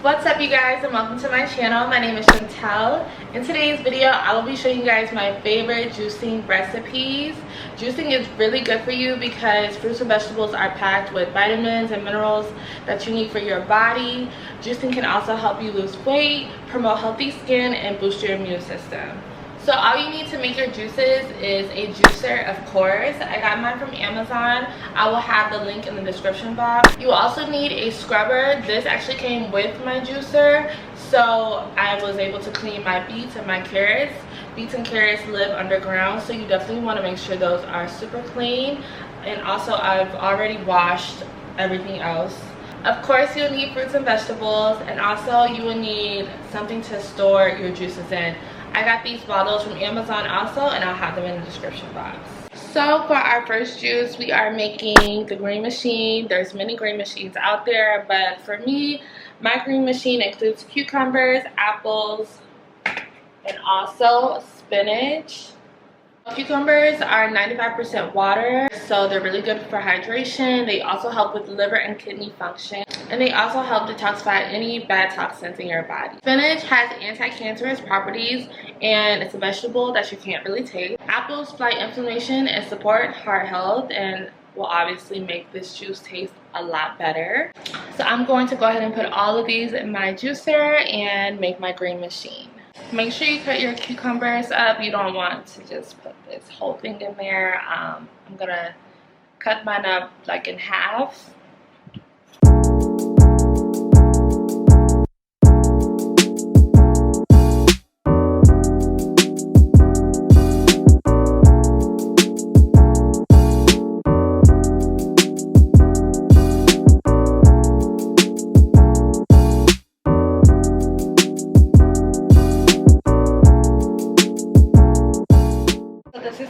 What's up, you guys, and welcome to my channel. My name is Shuntell. In today's video, I will be showing you guys my favorite juicing recipes. Juicing is really good for you because fruits and vegetables are packed with vitamins and minerals that you need for your body. Juicing can also help you lose weight, promote healthy skin, and boost your immune system. So all you need to make your juices is a juicer, of course. I got mine from Amazon. I will have the link in the description box. You also need a scrubber. This actually came with my juicer, so I was able to clean my beets and my carrots. Beets and carrots live underground, so you definitely want to make sure those are super clean. And also, I've already washed everything else. Of course, you'll need fruits and vegetables, and also you will need something to store your juices in. I got these bottles from Amazon also, and I'll have them in the description box. So for our first juice, we are making the green machine. There's many green machines out there, but for me, my green machine includes cucumbers, apples, and also spinach. Cucumbers are 95% water, so they're really good for hydration. They also help with liver and kidney function, and they also help detoxify any bad toxins in your body. Spinach has anti-cancerous properties, and it's a vegetable that you can't really taste. Apples fight inflammation and support heart health, and will obviously make this juice taste a lot better. So I'm going to go ahead and put all of these in my juicer and make my green machine. Make sure you cut your cucumbers up. You don't want to just put this whole thing in there. I'm gonna cut mine up like in half.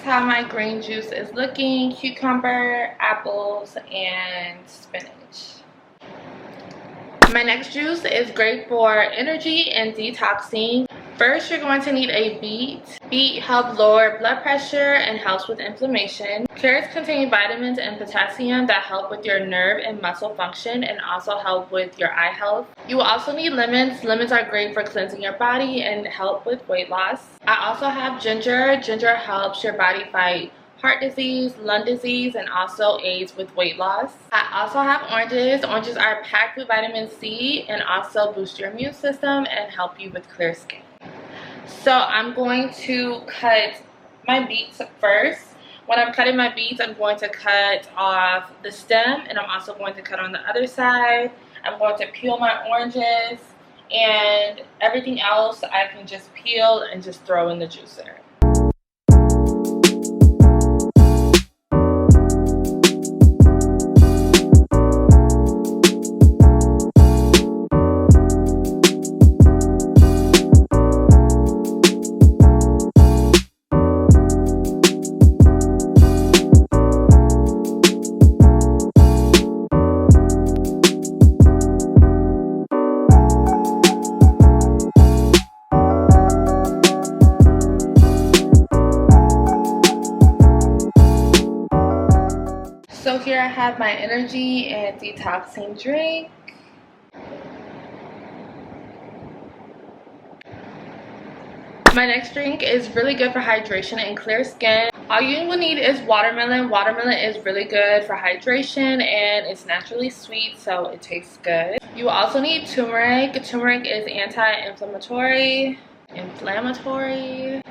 How my green juice is looking: cucumber, apples, and spinach. My next juice is great for energy and detoxing. First, you're going to need a beet. Beet helps lower blood pressure and helps with inflammation. Carrots contain vitamins and potassium that help with your nerve and muscle function and also help with your eye health. You will also need lemons. Lemons are great for cleansing your body and help with weight loss. I also have ginger. Ginger helps your body fight heart disease, lung disease, and also aids with weight loss. I also have oranges. Oranges are packed with vitamin C and also boost your immune system and help you with clear skin. So I'm going to cut my beets first. When I'm cutting my beets, I'm going to cut off the stem, and I'm also going to cut on the other side. I'm going to peel my oranges, and everything else I can just peel and just throw in the juicer. So here I have my energy and detoxing drink. My next drink is really good for hydration and clear skin. All you will need is watermelon. Watermelon is really good for hydration and it's naturally sweet, so it tastes good. You will also need turmeric. Turmeric is anti-inflammatory, inflammatory,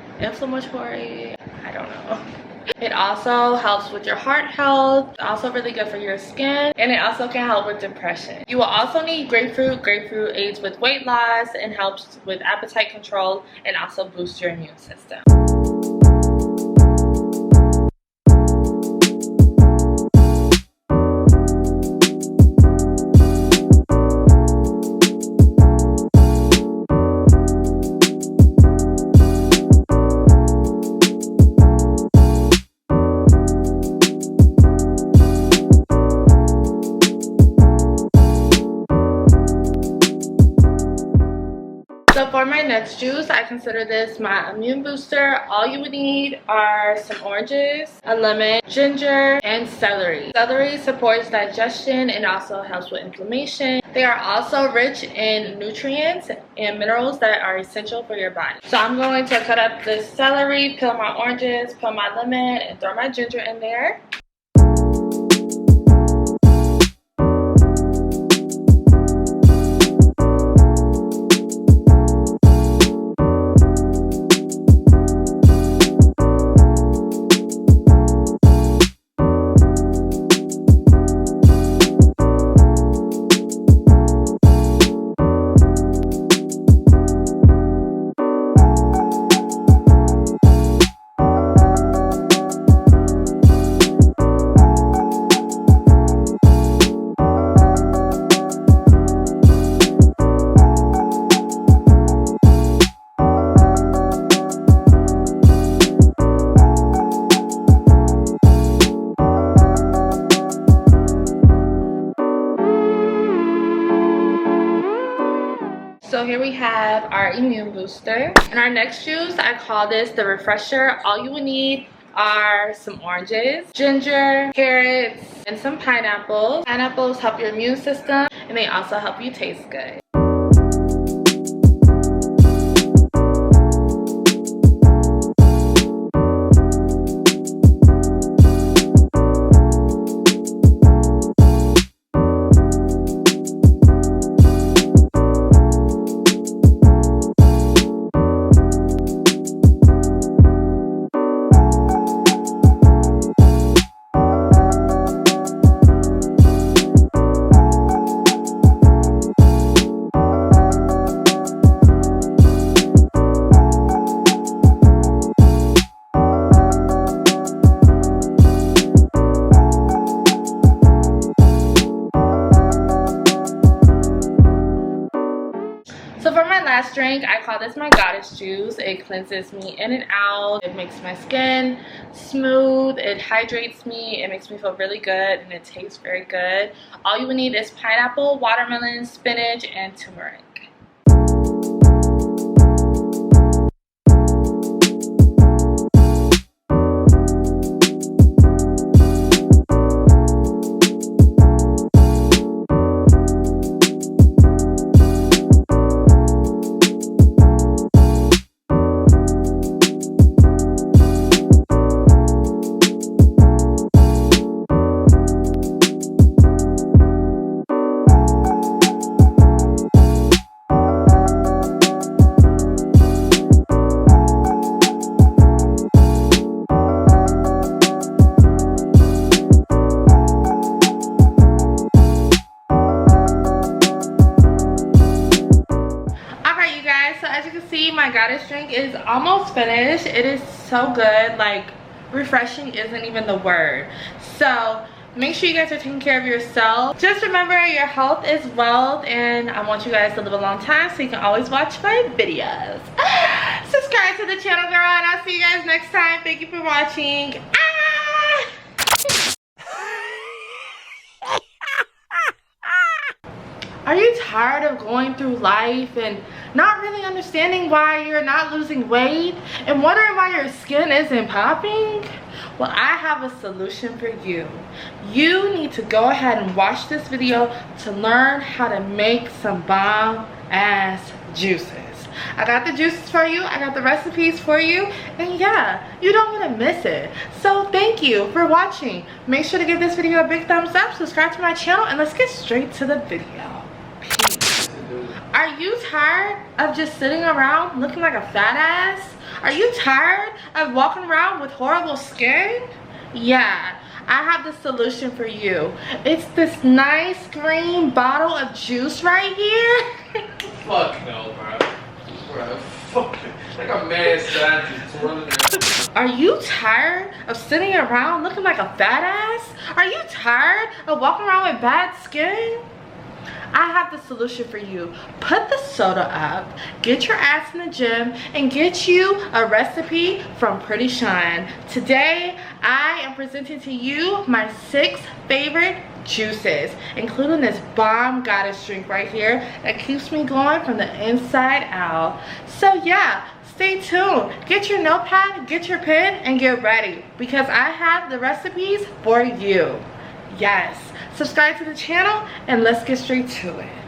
I don't know. It also helps with your heart health, also really good for your skin, and it also can help with depression. You will also need grapefruit. Grapefruit aids with weight loss and helps with appetite control and also boosts your immune system. So for my next juice, I consider this my immune booster. All you would need are some oranges, a lemon, ginger, and celery. Celery supports digestion and also helps with inflammation. They are also rich in nutrients and minerals that are essential for your body. So I'm going to cut up this celery, peel my oranges, peel my lemon, and throw my ginger in there. So here we have our immune booster. And our next juice, I call this the refresher. All you would need are some oranges, ginger, carrots, and some pineapples. Pineapples help your immune system, and they also help you taste good. So for my last drink, I call this my goddess juice. It cleanses me in and out. It makes my skin smooth. It hydrates me. It makes me feel really good, and it tastes very good. All you would need is pineapple, watermelon, spinach, and turmeric. My goddess drink is almost finished. It is so good, like refreshing isn't even the word. So make sure you guys are taking care of yourself. Just remember, your health is wealth, and I want you guys to live a long time, so you can always watch my videos. Subscribe to the channel, girl, and I'll see you guys next time. Thank you for watching. Are you tired of going through life and not really understanding why you're not losing weight and wondering why your skin isn't popping? Well, I have a solution for you. You need to go ahead and watch this video to learn how to make some bomb ass juices. I got the juices for you, I got the recipes for you, and yeah, you don't want to miss it. So thank you for watching. Make sure to give this video a big thumbs up, subscribe to my channel, and let's get straight to the video. Peace. Are you tired of just sitting around looking like a fat ass? Are you tired of walking around with horrible skin? Yeah, I have the solution for you. It's this nice green bottle of juice right here. Fuck no, bro. Fuck it. Like a mad scientist. Are you tired of sitting around looking like a fat ass? Are you tired of walking around with bad skin? I have the solution for you. Put the soda up, get your ass in the gym, and get you a recipe from Pretty Shine. Today, I am presenting to you my 6 favorite juices, including this bomb goddess drink right here that keeps me going from the inside out. So yeah, stay tuned. Get your notepad, get your pen, and get ready because I have the recipes for you. Yes, subscribe to the channel and let's get straight to it.